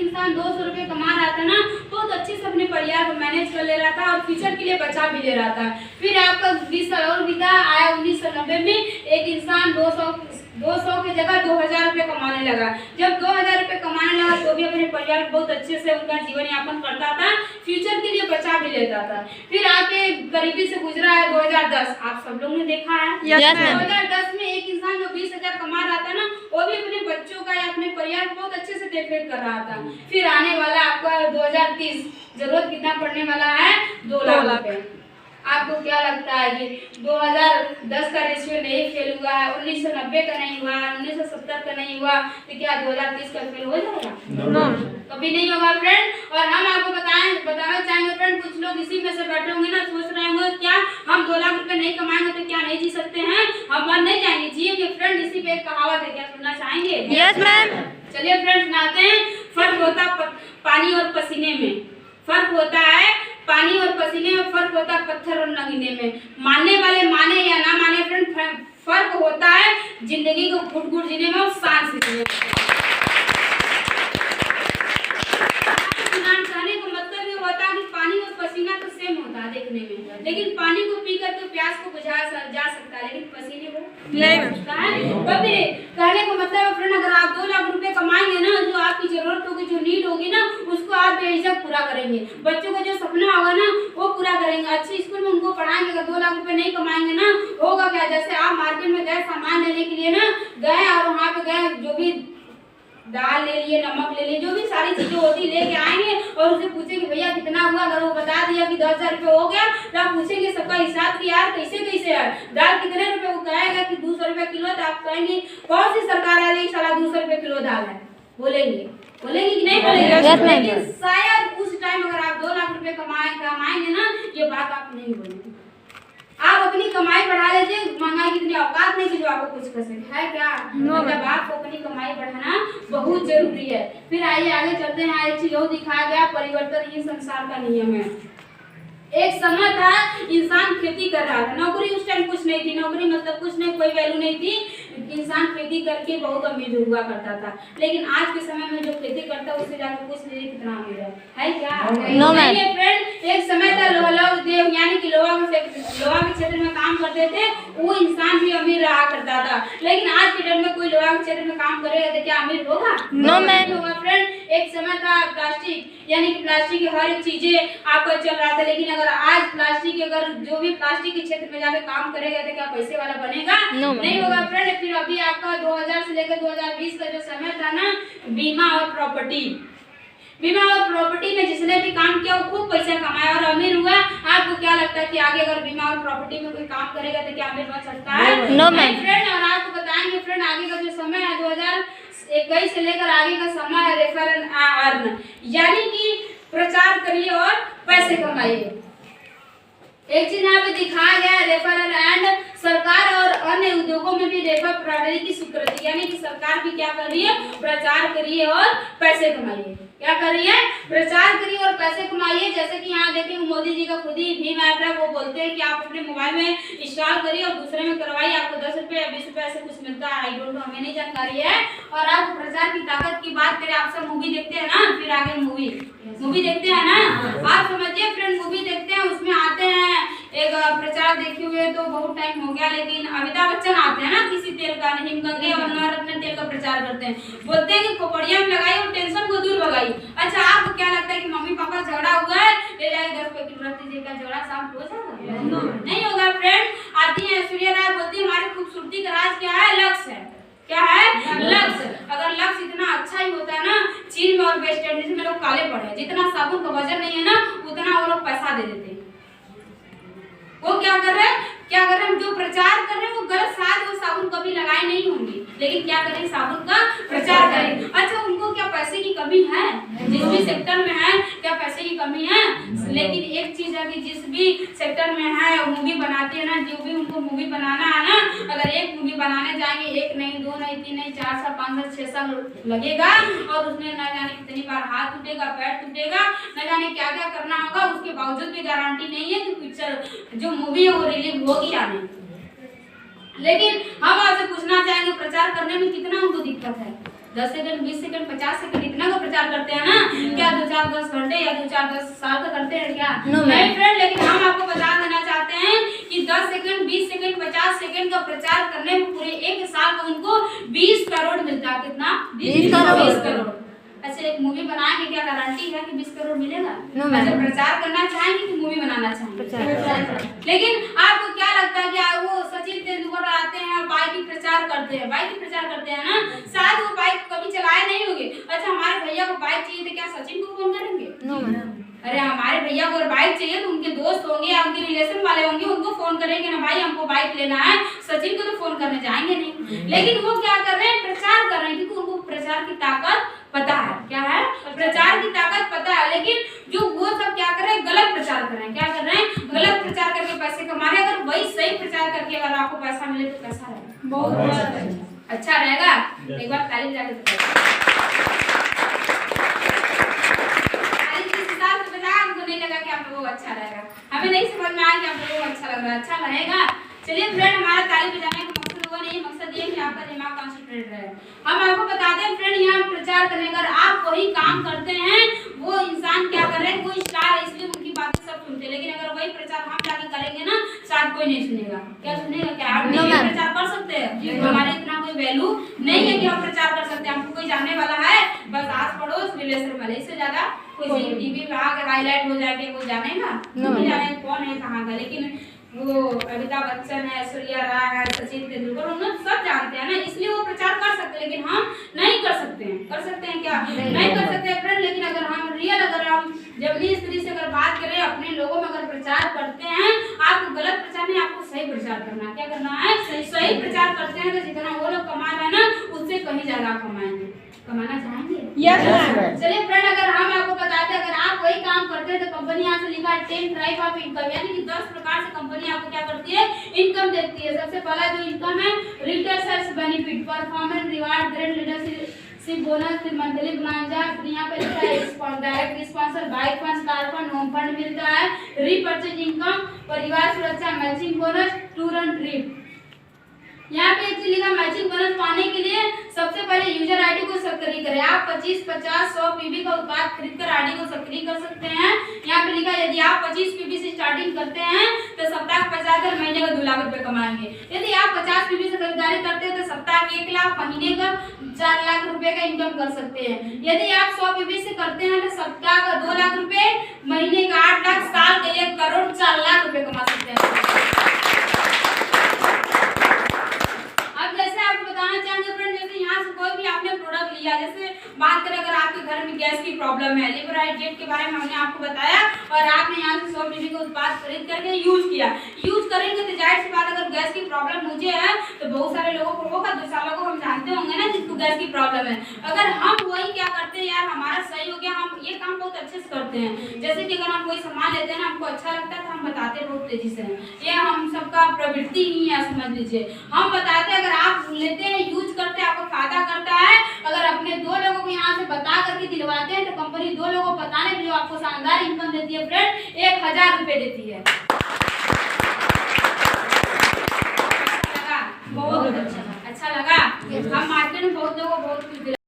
इंसान 200 रुपये कमा रहा था ना, बहुत अच्छे से अपने परिवार को मैनेज कर ले रहा था और फ्यूचर के लिए बचा भी ले रहा था। फिर आपका 20 साल और बीता, आया 1990 में एक इंसान 200 की जगह 2000 रुपये कमाने लगा। जब 2000 रुपये कमाने लगा तो भी अपने परिवार को बहुत अच्छे से उनका जीवन यापन करता था, फ्यूचर के लिए बचा भी लेता था। फिर आके गरीबी से गुजरा है 2010, आप सब लोग ने देखा है। 2010 में एक इंसान जो 20,000 कमा रहा था ना, वो भी अपने बच्चों का या अपने परिवार को बहुत अच्छे से देखरेख कर रहा था। फिर आने वाला आपका 2030, जरूरत कितना पड़ने वाला है? 2 लाख रुपए। आपको क्या लगता है कि 2010 का रेशियो नहीं फेल हुआ है, 1990 का नहीं हुआ, 1970 का नहीं हुआ, तो क्या 2030 का फेल हो जाएगा? कभी नहीं होगा फ्रेंड। और हम आपको बताना चाहेंगे फ्रेंड, कुछ लोग इसी में से बैठे होंगे ना, सोच रहे होंगे क्या हम 2 लाख रुपए नहीं कमाएंगे तो क्या नहीं जी सकते हैं? हम मर नहीं जाएंगे, जिएंगे फ्रेंड। इसी पे एक कहावत है, क्या सुनना चाहेंगे? Yes ma'am. चलिए फ्रेंड सुनाते हैं। फर्क होता पानी और पसीने में, फर्क होता है पानी और पसीने में, फर्क होता है पत्थर और नगीने में। मानने वाले माने या ना माने फ्रेंड, फर्क होता है जिंदगी को घुट-घुट जीने में और शान से जीने में। कहने का मतलब ये होता है कि पानी और पसीना तो सेम होता है देखने में, लेकिन पानी को पीकर तो प्यास को बुझा जा सकता है, लेकिन पसीने को नहीं बुझता है कभी। कहने का मतलब फ्रेंड, अगर आप 2 लाख रुपए कमाएंगे ना, जो आपकी जरूरत होगी, जो नीड होगी ना, उसको आप बेहिचक पूरा करेंगे। बच्चों का जो सपना होगा ना, वो पूरा करेंगे। अच्छी स्कूल में उनको पढ़ाएंगे। अगर 2 लाख रुपए नहीं कमाएंगे ना, होगा क्या? जैसे आप मार्केट में गए सामान लेने के लिए ना, गए और वहाँ पे गए, जो भी दाल ले लिए, नमक ले लिए, जो भी सारी चीजें होती लेके आएंगे और उससे पूछेंगे भैया कितना हुआ। अगर वो बता दिया कि 10,000 रुपये हो गया, तो आप पूछेंगे सबका हिसाब कि यार कैसे है, दाल कितने रुपए? वो कहेगा कि 200 रुपये किलो। तो आप कहेंगे कौन सी सरकार आ रही साला 200 रुपये किलो दाल है? बोलेंगे कि नहीं बोलेंगे? लेकिन शायद उस टाइम अगर आप 2 लाख रुपए कमाएंगे ना, ये बात आप नहीं बोलेंगे। आप अपनी कमाई बढ़ा लीजिए, महंगाई की इतनी औकात नहीं कि जो आपको कुछ कर सके, है क्या? मतलब आपको अपनी कमाई बढ़ाना बहुत जरूरी है। फिर आइए आगे चलते हैं। एक चीज और दिखाया गया, परिवर्तन ही संसार का नियम है। एक समय था इंसान खेती कर रहा था, नौकरी उस टाइम कुछ नहीं थी, नौकरी मतलब कुछ नहीं, कोई वैल्यू नहीं थी। इंसान खेती करके बहुत अमीर हुआ करता था, लेकिन आज के समय में जो खेती करता है उससे जाकर पूछ लीजिए कितना अमीर है क्या? No ma'am. फ्रेंड, एक समय था लोहा उद्योग, यानी कि लोहा के क्षेत्र में काम करते थे, वो इंसान भी अमीर रहा करता था। लेकिन आज के डेट में कोई लोहा के क्षेत्र में काम करेगा तो क्या अमीर होगा? No ma'am. होगा फ्रेंड। एक समय था प्लास्टिक, यानी कि प्लास्टिक की हर एक चीजें आपका चल रहा था, लेकिन अगर आज प्लास्टिक, अगर जो भी प्लास्टिक के क्षेत्र में जाकर काम करेगा तो क्या पैसे वाला बनेगा? नहीं होगा फ्रेंड। फिर अभी आपका 2000 से लेकर 2020 का जो समय था ना, बीमा और प्रॉपर्टी में जिसने भी काम किया वो खूब पैसा कमाया और अमीर हुआ। आपको क्या लगता है कि आगे अगर बीमा और प्रॉपर्टी में कोई काम करेगा तो क्या अमीर बन सकता है? No ma'am friend. और आपको बताएंगे फ्रेंड, आगे का जो समय है 2021 से लेकर आगे का समय है रेफर एंड अर्न, यानी कि प्रचार करिए और पैसे कमाइए। एक चीज यहाँ पे दिखाया गया है, रेफर एंड। सरकार और अन्य उद्योगों में भी रेफर प्रणाली की स्वीकृति, यानी कि सरकार भी क्या कर रही है? प्रचार करिए और पैसे कमाइए। क्या कर रही है? प्रचार करिए और पैसे कमाइए। जैसे कि यहाँ देखिए मोदी जी का खुद ही भीम ऐप है, वो बोलते हैं कि आप अपने मोबाइल में इंस्टॉल करिए और दूसरे में करवाइए, आपको 10 रुपये या 20 रुपये ऐसे कुछ मिलता है। आई डोंट नो, हमें नहीं जानकारी है। और आप प्रचार की ताकत की बात करें, आप सब मूवी देखते हैं ना, फिर आगे मूवी देखते हैं ना, आप समझिए फ्रेंड, मूवी देखते हैं, उसमें आते हैं एक प्रचार देखे हुए तो बहुत टाइम हो गया, लेकिन अमिताभ बच्चन आते हैं ना किसी तेल का, हिमगंगे और नवरत्न तेल का प्रचार करते हैं, बोलते हैं कि खोपड़िया में लगाई और टेंशन को दूर भगाई। अच्छा, आपको क्या लगता है कि मम्मी पापा झगड़ा हुआ है, ले जाके 10 रुपए किलो रख दीजिए, क्या झगड़ा शांत हो जाएगा? नहीं होगा फ्रेंड। आती है ऐश्वर्या राय, बोलती है हमारी खूबसूरती का राज क्या है? लक्ष्य है। क्या है? लक्ष्य। अगर लक्ष्य इतना अच्छा ही होता है ना, चीन में और वेस्ट इंडीज में लोग काले पड़े, जितना साबुन का वजन नहीं है ना, उतना वो लोग पैसा दे देते हैं। वो क्या कर रहे हैं? जो प्रचार कर रहे हैं वो गलत, शायद वो साबुन कभी लगाए नहीं होंगे, लेकिन क्या करें? साबुन का प्रचार करें। अच्छा, उनको क्या पैसे की कमी है? जिस भी सेक्टर में है क्या पैसे की कमी है? लेकिन एक चीज है कि जिस भी सेक्टर में है मूवी बनाती है ना, जो भी उनको मूवी बनाना है ना, अगर एक मूवी बनाने जाएंगे, 1 नहीं 2 नहीं 3 नहीं 4 साल 5 साल 6 साल लगेगा, और उसमें न जाने कितनी बार हाथ टूटेगा, पैर टूटेगा, न जाने क्या क्या करना होगा। उसके बावजूद भी गारंटी नहीं है कि पिक्चर जो मूवी है वो रिलीज होगी या नहीं। लेकिन हम आपसे पूछना चाहेंगे, प्रचार करने में कितना उनको दिक्कत है? 10 सेकंड, 20 सेकंड, 50 सेकंड, इतना का प्रचार करते हैं ना, क्या 2-4-10 घंटे या 2-4-10 साल का करते हैं क्या? नहीं फ्रेंड, लेकिन हम आपको बता देना चाहते हैं कि 10 सेकंड, 20 सेकंड, 50 सेकंड का प्रचार करने में पूरे 1 साल का उनको 20 करोड़ मिलता है। कितना? 20 करोड़। अच्छा, एक मूवी बनाएंगे, क्या गारंटी है कि 20 करोड़ मिलेगा? अच्छा, प्रचार करना चाहेंगे कि मूवी बनाना चाहेंगे? लेकिन आपको क्या लगता है कि वो सचिन तेंदुलकर आते हैं बाइक की प्रचार करते हैं, बाइक की प्रचार करते हैं ना, शायद वो बाइक कभी चलाए नहीं होंगे। अच्छा, हमारे भैया को बाइक चाहिए तो क्या सचिन को फोन करेंगे? अरे हमारे भैया को अगर बाइक चाहिए तो उनके दोस्त होंगे या उनके रिलेशन वाले होंगे, उनको फोन करेंगे ना, भाई हमको बाइक लेना है। सचिन को तो फोन करने जाएंगे नहीं। लेकिन वो क्या कर रहे हैं? प्रचार कर रहे हैं, क्योंकि उनको प्रचार की ताकत पता है। क्या है? प्रचार की ताकत पता है। लेकिन जो वो सब क्या कर रहे हैं? गलत प्रचार कर रहे हैं। क्या कर रहे हैं? गलत प्रचार करके पैसे कमा रहे हैं। अगर वही सही प्रचार करके अगर आपको पैसा मिले तो कैसा रहेगा? बहुत अच्छा रहेगा। एक बार ताली बजा के नहीं लगा कि आप लोगों को अच्छा रहेगा, हमें नहीं समझ में आया कि आप लोगों को अच्छा लग रहा है, अच्छा रहेगा। चलिए फ्रेंड, हमारा ताली बजाने का मकसद हुआ नहीं, मकसद ये कि आपका दिमाग कंसंट्रेट रहे। हम आपको बताते हैं फ्रेंड, यहाँ प्रचार करने अगर आप वही काम करते हैं, वो इंसान क्या कर रहे हैं? कोई स्टार है इसलिए उनकी बातें सब सुनते हैं, लेकिन अगर वही प्रचार हम जाके करेंगे ना, शायद कोई नहीं सुनेगा। क्या सुनेगा? क्या आप नहीं प्रचार कर सकते हैं? हमारे इतना कोई वैल्यू नहीं है कि हम प्रचार कर सकते हैं। हमको कोई जानने वाला है बस आस पड़ोस रिलेशन वाले, इससे ज्यादा कोई टीवी पे आके हाईलाइट हो जाके कोई जानेगा नहीं, जाने कौन है कहाँ का। लेकिन वो अमिताभ बच्चन है, ऐश्वर्या राय है, सचिन तेंदुलकर, उन्हें सब जानते हैं ना, इसलिए वो प्रचार कर सकते हैं। लेकिन हम नहीं कर सकते हैं। कर सकते हैं क्या? नहीं कर सकते फ्रेंड। लेकिन अगर हम रियल, अगर हम जबनी स्त्री से अगर बात करें, अपने लोगों में अगर प्रचार करते हैं, आपको गलत प्रचार नहीं, आपको सही प्रचार करना है। क्या करना है? सही प्रचार करते हैं तो जितना वो लोग कमा रहे हैं ना, उससे कहीं ज्यादा आप कमाएंगे। कमाना चाहेंगे? चलिए फ्रेंड, अगर हम आपको बताते हैं, अगर आप वही काम करते हैं तो कंपनी यहाँ से लिखा है 10 टाइप ऑफ इनकम, यानी कि 10 प्रकार से कंपनी आपको क्या करती है? इनकम देती है। सबसे पहला जो इनकम है, retail sales benefit, performance reward, grade leadership bonus, फिर मंथली बोनस, यहाँ पे लिखा है direct sponsor, bike fund, car fund, home fund मिलता है, रीपर्चेज इनकम, परिवार सुरक्षा, matching bonus, tour and trip. यहाँ पे एक्चुअली का मैचिंग बोनस पाने के लिए सबसे पहले यूजर आईडी को सक्रिय करें। आप 25, 50, 100 पीबी का उत्पाद खरीदकर आईडी को सक्रिय कर सकते हैं। यहाँ पे लिखा है यदि आप 25 पीबी से स्टार्टिंग करते हैं तो सप्ताह का 50,000, महीने का 2 लाख रुपए कमाएंगे। यदि आप 50 पीबी से खरीदारी करते हैं तो सप्ताह के 1 लाख, महीने का 4 लाख रुपए का इनकम कर सकते हैं। यदि आप 100 पीबी से करते हैं तो सप्ताह का 2 लाख रुपए, महीने का 8 लाख, साल के 1 करोड़ 4 लाख रुपए कमा सकते हैं। प्रोडक्ट लिया, जैसे बात करें अगर आपके घर में गैस की प्रॉब्लम है, लिबराइट जेट के बारे में हमने आपको बताया और आपने यहाँ से 100 पीबी का उत्पाद खरीद करके यूज किया, यूज करेंगे तो जाहिर सी बात अगर गैस की प्रॉब्लम मुझे है तो बहुत सारे लोगों को होगा, 2 सालों को हम जानते होंगे ना जिसको गैस की प्रॉब्लम है। अगर हम वही क्या करते हैं, यार हमारा सही हो गया, हम ये काम बहुत अच्छे से करते हैं। जैसे कि अगर हम कोई सामान लेते हैं ना, हमको अच्छा लगता है तो हम बताते बहुत तेजी से, ये हम सबका प्रवृत्ति ही है, समझ लीजिए। हम बताते हैं, अगर आप लेते हैं, यूज करते हैं, आपको फायदा करता है, अगर अपने 2 लोगों को यहाँ से बता करके दिलवाते हैं तो कंपनी 2 लोगों को बताने में जो आपको शानदार इनकम देती है फ्रेंड, 1000 रुपए देती है। अच्छा लगा? बहुत अच्छा लगा। हम मार्केट में बहुत लोगों को बहुत कुछ